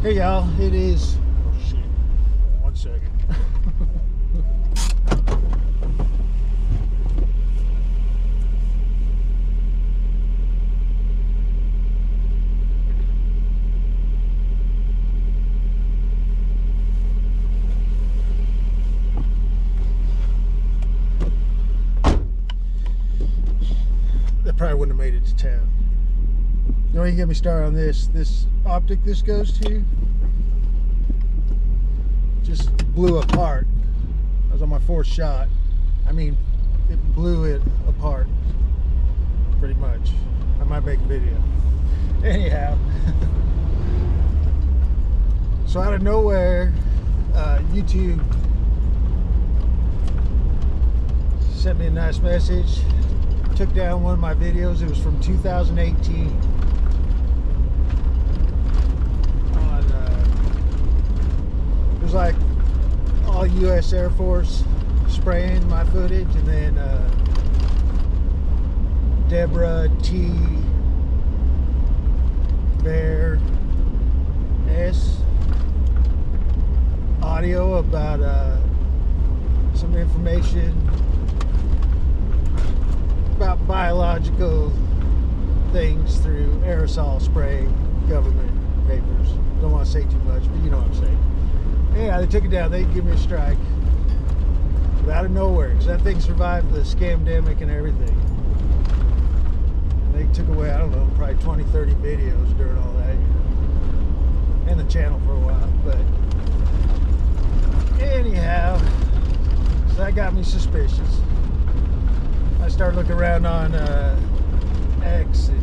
Hey y'all, it is, oh shit, 1 second. That probably wouldn't have made it to town. Don't even get me started on this. This optic this goes to just blew apart. I was on my 4th shot. I mean, it blew it apart, pretty much. I might make a video. Anyhow, so out of nowhere, YouTube sent me a nice message. Took down one of my videos. It was from 2018. It was like all U.S. Air Force spraying my footage, and then Deborah T. Bear S. audio about some information about biological things through aerosol spray, government papers. Don't want to say too much, but you know what I'm saying. Yeah, they took it down. They give me a strike out of nowhere, because that thing survived the scamdemic and everything. And they took away, I don't know, probably 20, 30 videos during all that, and the channel for a while. But anyhow, so that got me suspicious. I started looking around on X and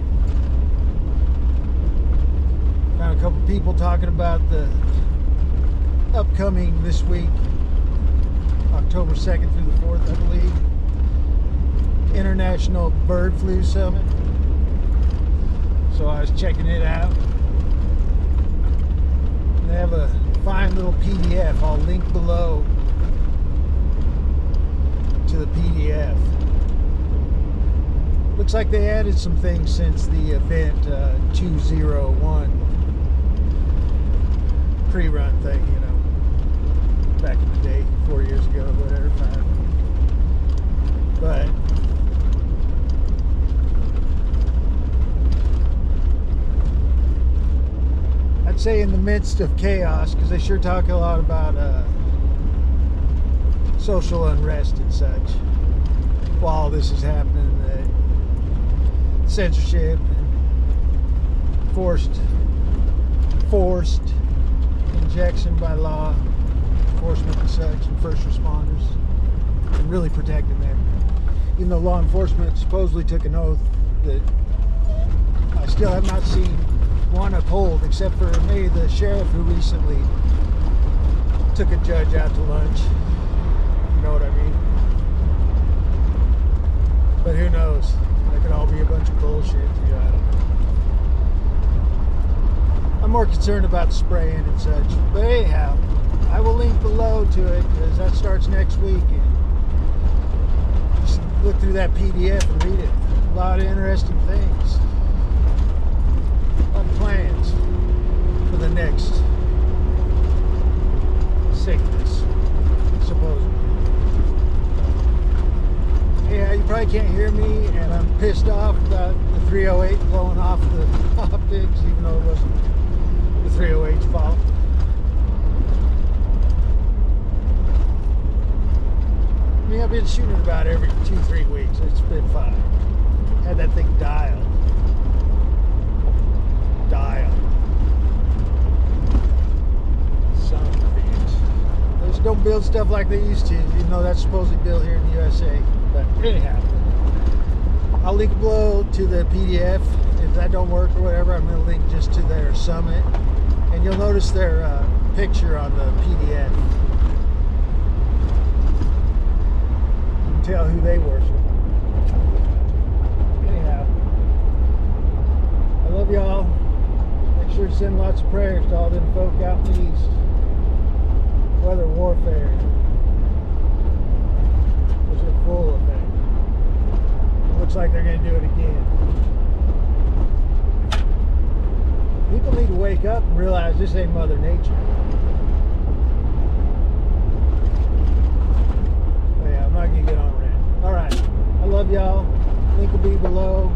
found a couple people talking about the upcoming this week, October 2nd through the 4th, I believe, International Bird Flu Summit. So I was checking it out. They have a fine little PDF. I'll link below to the PDF. Looks like they added some things since the event 201 pre-run thing, you know, back in the day, 4 years ago, whatever, 5. But I'd say in the midst of chaos, because they sure talk a lot about social unrest and such while this is happening, that censorship and forced injection by law enforcement and such, and first responders, and really protecting them. Even though law enforcement supposedly took an oath that I still have not seen one uphold, except for maybe the sheriff who recently took a judge out to lunch. You know what I mean? But who knows? That could all be a bunch of bullshit. Yeah, I don't know. I'm more concerned about spraying and such. But anyhow, I will link below to it, because that starts next week. And just look through that PDF and read it. A lot of interesting things. A lot of plans for the next sickness, supposedly. Yeah, you probably can't hear me, and I'm pissed off about the 308 blowing off the optics, even though it wasn't the 308's fault. I mean, I've been shooting about every 2-3 weeks. It's been fine. Had that thing dialed. Son of a bitch. They just don't build stuff like they used to, even though that's supposedly built here in the USA. But anyhow, I'll link below to the PDF. If that don't work or whatever, I'm going to link just to their summit. And you'll notice their picture on the PDF. You can tell who they worship. Anyhow, I love y'all. Make sure to send lots of prayers to all them folk out in the east. Weather warfare. Which are full of things. It looks like they're going to do it again. People need to wake up and realize this ain't Mother Nature. But yeah, I'm not gonna get on a rant. All right, I love y'all. Link will be below.